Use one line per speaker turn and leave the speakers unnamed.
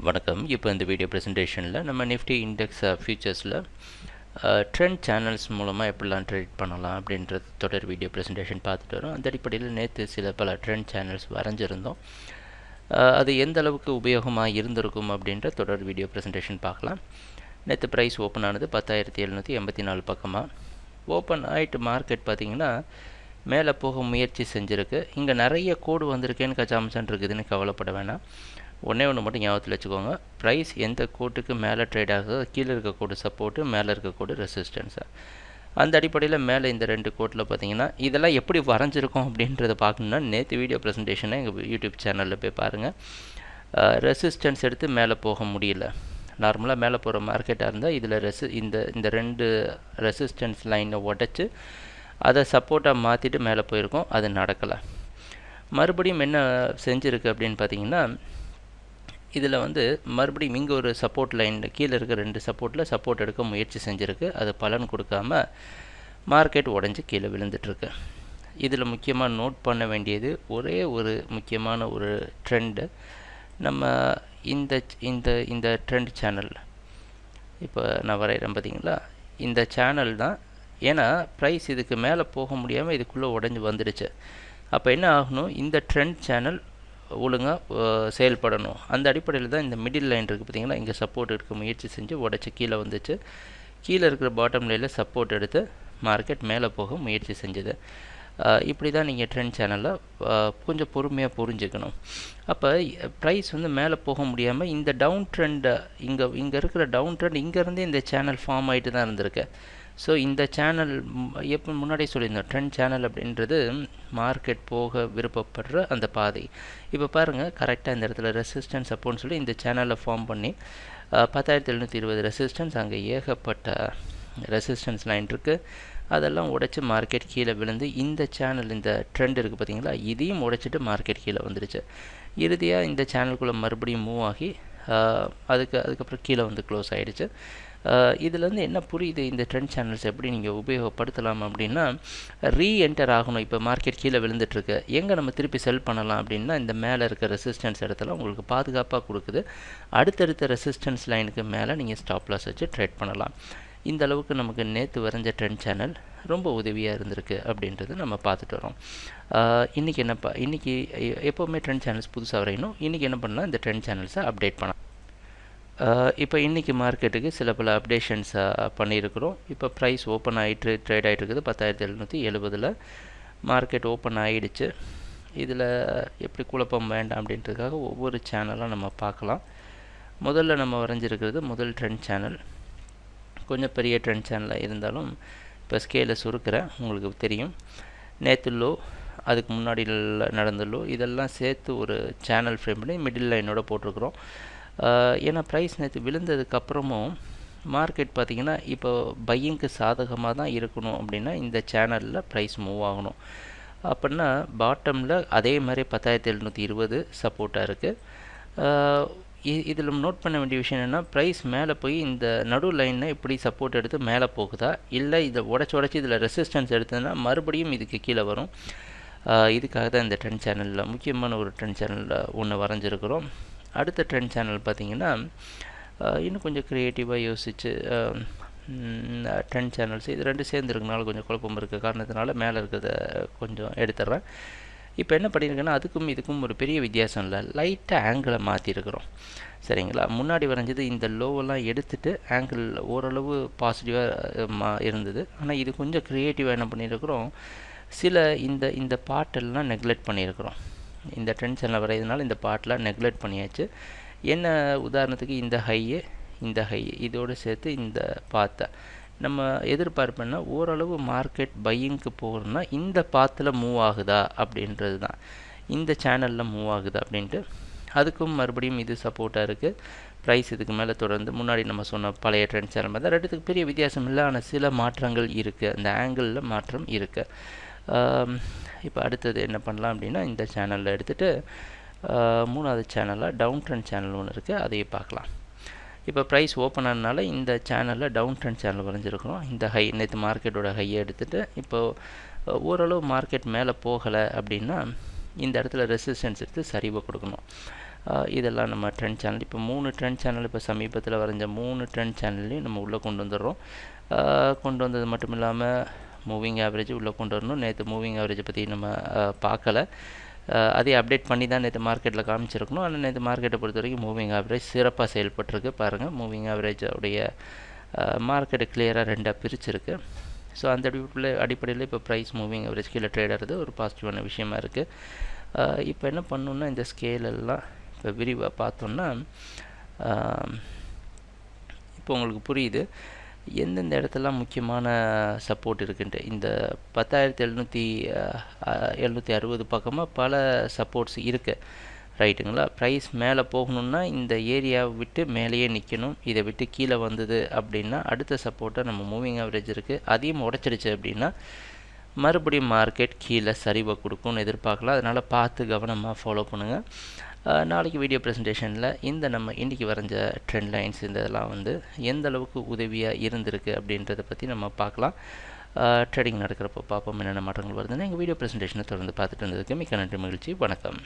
வணக்கம். இப்போ இந்த வீடியோ ப்ரெசன்டேஷனில் நம்ம நிஃப்டி இண்டெக்ஸ் ஃபியூச்சர்ஸில் ட்ரெண்ட் சேனல்ஸ் மூலமாக எப்படிலாம் ட்ரேட் பண்ணலாம் அப்படின்றது தொடர் வீடியோ ப்ரெசன்டேஷன் பார்த்துட்டு வரோம். அந்த அடிப்படையில் நேற்று பல ட்ரெண்ட் சேனல்ஸ் வரைஞ்சிருந்தோம். அது எந்த அளவுக்கு உபயோகமாக இருந்திருக்கும் அப்படின்ற தொடர் வீடியோ ப்ரெசன்டேஷன் பார்க்கலாம். நேற்று ப்ரைஸ் ஓப்பன் ஆனது 10,784 பக்கமாக ஓப்பன் ஆகிட்டு மார்க்கெட் பார்த்திங்கன்னா மேலே போக முயற்சி செஞ்சுருக்கு. இங்கே நிறைய கோடு வந்திருக்கேன்னு கச்சாமச்சான் இருக்குதுன்னு கவலைப்பட வேணாம். ஒன்றே ஒன்று மட்டும் ஞாபகத்தில் வச்சுக்கோங்க, ப்ரைஸ் எந்த கோட்டுக்கு மேலே ட்ரேட் ஆகுதோ கீழே இருக்க கோடு சப்போர்ட்டு, மேலே இருக்க கோடு ரெசிஸ்டன்ஸு. அந்த அடிப்படையில் மேலே இந்த ரெண்டு கோட்டில் பார்த்தீங்கன்னா இதெல்லாம் எப்படி வரைஞ்சிருக்கோம் அப்படின்றத பார்க்கணுன்னா நேற்று வீடியோ ப்ரெசன்டேஷனை எங்கள் யூடியூப் சேனலில் போய் பாருங்கள். ரெசிஸ்டன்ஸ் எடுத்து மேலே போக முடியல. நார்மலாக மேலே போகிற மார்க்கெட்டாக இருந்தால் இதில் இந்த ரெண்டு ரெசிஸ்டன்ஸ் லைனை உடச்சி அதை சப்போர்ட்டாக மாற்றிட்டு மேலே போயிருக்கோம். அது நடக்கலை. மறுபடியும் என்ன செஞ்சுருக்கு அப்படின்னு பார்த்தீங்கன்னா, இதில் மறுபடியும் இங்கே ஒரு சப்போர்ட் லைன் கீழே இருக்க ரெண்டு சப்போர்ட்டில் சப்போர்ட் எடுக்க முயற்சி செஞ்சுருக்கு. அது பலன் கொடுக்காம மார்க்கெட் உடஞ்சி கீழே விழுந்துட்டுருக்கு. இதில் முக்கியமாக நோட் பண்ண வேண்டியது ஒரே ஒரு முக்கியமான ஒரு ட்ரெண்டு. நம்ம இந்த இந்த இந்த ட்ரெண்ட் சேனல் இப்போ நான் வரைகிறேன் பார்த்தீங்களா, இந்த சேனல் தான். ஏன்னா ப்ரைஸ் இதுக்கு மேலே போக முடியாமல் இதுக்குள்ளே உடஞ்சி வந்துடுச்சு. அப்போ என்ன ஆகணும், இந்த ட்ரெண்ட் சேனல் ஒழுங்காக செயல்படணும். அந்த அடிப்படையில் தான் இந்த மிடில் லைன் இருக்குது பார்த்தீங்களா, இங்கே சப்போர்ட் எடுக்க முயற்சி செஞ்சு உடச்சி கீழே வந்துச்சு. கீழே இருக்கிற பாட்டம் லைனில் சப்போர்ட் எடுத்து மார்க்கெட் மேலே போக முயற்சி செஞ்சது. இப்படி தான் நீங்கள் ட்ரெண்ட் சேனலில் கொஞ்சம் பொறுமையாக புரிஞ்சுக்கணும். அப்போ ப்ரைஸ் மேலே போக முடியாமல் இந்த டவுன் ட்ரெண்டை இங்கே இருக்கிற டவுன் ட்ரெண்ட் இங்கேருந்தே இந்த சேனல் ஃபார்ம் ஆகிட்டு தான் இருந்திருக்கு. ஸோ இந்த சேனல் எப்போ முன்னாடியே சொல்லியிருந்தோம், ட்ரெண்ட் சேனல் அப்படின்றது மார்க்கெட் போக விருப்பப்படுற அந்த பாதை. இப்போ பாருங்கள், கரெக்டாக இந்த இடத்துல ரெசிஸ்டன்ஸ் அப்போன்னு சொல்லி இந்த சேனலில் ஃபார்ம் பண்ணி 10,720 ரெசிஸ்டன்ஸ், அங்கே ஏகப்பட்ட ரெசிஸ்டன்ஸ் லைன் இருக்குது. அதெல்லாம் உடைச்சி மார்க்கெட் கீழே விழுந்து இந்த சேனல் இந்த ட்ரெண்ட் இருக்குது பார்த்தீங்களா, இதையும் உடைச்சிட்டு மார்க்கெட் கீழே வந்துடுச்சு. இறுதியாக இந்த சேனலுக்குள்ளே மறுபடியும் மூவ் ஆகி அதுக்கப்புறம் கீழே க்ளோஸ் ஆகிடுச்சு. இதிலேருந்து என்ன புரியுது, இந்த ட்ரெண்ட் சேனல்ஸ் எப்படி நீங்கள் உபயோகப்படுத்தலாம் அப்படின்னா, ரீஎன்டர் ஆகணும். இப்போ மார்க்கெட் கீழே விழுந்துட்டுருக்கு, எங்கே நம்ம திருப்பி செல் பண்ணலாம் அப்படின்னா, இந்த மேலே இருக்க ரெசிஸ்டன்ஸ் இடத்துல உங்களுக்கு பாதுகாப்பாக கொடுக்குது. அடுத்தடுத்த ரெசிஸ்டன்ஸ் லைனுக்கு மேலே நீங்கள் ஸ்டாப் லாஸ் வச்சு ட்ரேட் பண்ணலாம். இந்த அளவுக்கு நமக்கு நேற்று வரைஞ்ச ட்ரெண்ட் சேனல் ரொம்ப உதவியாக இருந்திருக்கு அப்படின்றது நம்ம பார்த்துட்டு வரோம். இன்றைக்கி இன்றைக்கி எப்போவுமே ட்ரெண்ட் சேனல்ஸ் புதுசாக வரையணும். இன்றைக்கி என்ன பண்ணலாம், இந்த ட்ரெண்ட் சேனல்ஸை அப்டேட் பண்ணலாம். இப்போ இன்றைக்கி மார்க்கெட்டுக்கு பல அப்டேஷன்ஸை பண்ணியிருக்கிறோம். இப்போ ப்ரைஸ் ஓப்பன் ஆகிட்டு ட்ரேட் ஆகிட்டு இருக்குது 10,770 மார்க்கெட் ஓப்பன் ஆகிடுச்சு. இதில் எப்படி குழப்பம் வேண்டாம் அப்படின்றதுக்காக ஒவ்வொரு சேனலாக நம்ம பார்க்கலாம். முதல்ல நம்ம வரைஞ்சிருக்கிறது முதல் ட்ரெண்ட் சேனல். கொஞ்சம் பெரிய ட்ரெண்ட் சேனலாக இருந்தாலும் இப்போ ஸ்கேலை சுருக்கிறேன், உங்களுக்கு தெரியும். நேற்று லோ, அதுக்கு முன்னாடி நடந்த லோ, இதெல்லாம் சேர்த்து ஒரு சேனல் ஃப்ரேம் பண்ணி மிடில் லைனோட போட்டிருக்கிறோம். ஏன்னா ப்ரைஸ் நேற்று விழுந்ததுக்கப்புறமும் மார்க்கெட் பார்த்திங்கன்னா இப்போ பையிங்க்கு சாதகமாக தான் இருக்கணும் அப்படின்னா இந்த சேனலில் ப்ரைஸ் மூவ் ஆகணும். அப்படின்னா பாட்டமில் அதே மாதிரி 10,720 சப்போர்ட்டாக இருக்குது. இதில் நோட் பண்ண வேண்டிய விஷயம் என்னென்னா, ப்ரைஸ் மேலே போய் இந்த நடு லைனை இப்படி சப்போர்ட் எடுத்து மேலே போகுதா, இல்லை இதை உடச்சி இதில் ரெசிஸ்டன்ஸ் எடுத்ததுன்னா மறுபடியும் இதுக்கு கீழே வரும். இதுக்காக தான் இந்த ட்ரெண்ட் சேனலில் முக்கியமான ஒரு ட்ரெண்ட் சேனலில் ஒன்று வரைஞ்சிருக்கிறோம். அடுத்த ட்ரெண்ட் சேனல் பார்த்திங்கன்னா இன்னும் கொஞ்சம் க்ரியேட்டிவாக யோசித்து ட்ரெண்ட் சேனல்ஸ் இது ரெண்டு சேர்ந்துருக்கனால கொஞ்சம் குழப்பம் இருக்க காரணத்தினால மேலே இருக்கிறத கொஞ்சம் எடுத்துடுறேன். இப்போ என்ன பண்ணியிருக்கேன்னா, அதுக்கும் இதுக்கும் ஒரு பெரிய வித்தியாசம் இல்லை, லைட்டாக ஆங்கிளை மாற்றிருக்கிறோம். சரிங்களா, முன்னாடி வரைஞ்சது இந்த லோவெல்லாம் எடுத்துகிட்டு ஆங்கிள் ஓரளவு பாசிட்டிவாக இருந்தது. ஆனால் இது கொஞ்சம் க்ரியேட்டிவாக என்ன பண்ணியிருக்கிறோம், சில இந்த பாட்டெல்லாம் நெக்லெக்ட் பண்ணியிருக்கிறோம். இந்த ட்ரெண்ட் சேனல் வரையதுனால இந்த பாட்டெலாம் நெக்லெக்ட் பண்ணியாச்சு. என்ன உதாரணத்துக்கு இந்த ஹை இதோடு சேர்த்து இந்த பாத்தை நம்ம எதிர்பார்ப்பேன்னா ஓரளவு மார்க்கெட் பையிங்க்கு போகிறோன்னா இந்த பாத்தில் மூவ் ஆகுதா அப்படின்றது தான், இந்த சேனலில் மூவ் ஆகுதா அப்படின்ட்டு. அதுக்கும் மறுபடியும் இது சப்போர்ட்டாக இருக்குது. ப்ரைஸ் இதுக்கு மேலே தொடர்ந்து முன்னாடி நம்ம சொன்ன பழைய ட்ரெண்ட் சேனல் மாதிரி தான், ரெண்டுத்துக்கு பெரிய வித்தியாசம் இல்லை. ஆனால் சில மாற்றங்கள் இருக்குது, அந்த ஆங்கிளில் மாற்றம் இருக்குது. இப்போ அடுத்தது என்ன பண்ணலாம் அப்படின்னா, இந்த சேனலில் எடுத்துகிட்டு மூணாவது சேனலில் டவுன் ட்ரெண்ட் சேனல் ஒன்று இருக்குது, அதையே பார்க்கலாம். இப்போ ப்ரைஸ் ஓப்பன் ஆனதுனால இந்த சேனலில் டவுன் ட்ரெண்ட் சேனல் வரைஞ்சிருக்கிறோம். இந்த ஹை நேற்று மார்க்கெட்டோட ஹையை எடுத்துகிட்டு இப்போது ஓரளவு மார்க்கெட் மேலே போகலை அப்படின்னா இந்த இடத்துல ரெசிஸ்டன்ஸ் எடுத்து சரிவை கொடுக்கணும். இதெல்லாம் நம்ம ட்ரெண்ட் சேனல் இப்போ 3 ட்ரெண்ட் சேனல் இப்போ சமீபத்தில் வரைஞ்ச 3 ட்ரெண்ட் சேனல்லையும் நம்ம உள்ளே கொண்டு வந்துடுறோம். கொண்டு வந்தது மட்டும் இல்லாமல் மூவிங் ஆவரேஜ் உள்ளே கொண்டு வரணும். நேற்று மூவிங் ஆவரேஜை பற்றி நம்ம பார்க்கல, அதே அப்டேட் பண்ணி தான் நேற்று மார்க்கெட்டில் காமிச்சிருக்கணும். ஆனால் நேற்று மார்க்கெட்டை பொறுத்த வரைக்கும் மூவிங் ஆவரேஜ் சிறப்பாக செயல்பட்டுருக்கு. பாருங்கள், மூவிங் ஆவரேஜோடைய மார்க்கெட்டு கிளியராக 2ஆக பிரிச்சிருக்கு. ஸோ அந்த அடிப்படையில் இப்போ ப்ரைஸ் மூவிங் ஆவரேஜ் கீழே ட்ரேட் ஆகிறது ஒரு பாசிட்டிவான விஷயமா இருக்குது. இப்போ என்ன பண்ணணுன்னா, இந்த ஸ்கேலெல்லாம் இப்போ விரிவாக பார்த்தோன்னா இப்போ உங்களுக்கு புரியுது எந்தெந்த இடத்துலாம் முக்கியமான சப்போர்ட் இருக்குன்ட்டு. இந்த 10,760 பக்கமாக பல சப்போர்ட்ஸ் இருக்குது, ரைட்டுங்களா. ப்ரைஸ் மேலே போகணுன்னா இந்த ஏரியாவை விட்டு மேலேயே நிற்கணும். இதை விட்டு கீழே வந்தது அப்படின்னா அடுத்த சப்போர்ட்டாக நம்ம மூவிங் ஆவரேஜ் இருக்குது, அதையும் உடச்சிடுச்சு அப்படின்னா மறுபடியும் மார்க்கெட் கீழே சரிவை கொடுக்கும்னு எதிர்பார்க்கலாம். அதனால் பார்த்து கவனமாக ஃபாலோ பண்ணுங்கள். நாளைக்கு வீடியோ ப்ரெசன்டேஷனில் இந்த நம்ம இன்றைக்கி வரைஞ்ச ட்ரெண்ட் லைன்ஸ் இந்த இதெல்லாம் வந்து எந்த அளவுக்கு உதவியாக இருந்திருக்கு அப்படின்றத பற்றி நம்ம பார்க்கலாம். ட்ரேடிங் நடக்கிறப்போ பார்ப்போம் என்னென்ன மாற்றங்கள் வருதுன்னு. எங்கள் வீடியோ ப்ரெசன்டேஷனை தொடர்ந்து பார்த்துட்டு இருந்ததுக்கு மிக்க நன்றி, மகிழ்ச்சி, வணக்கம்.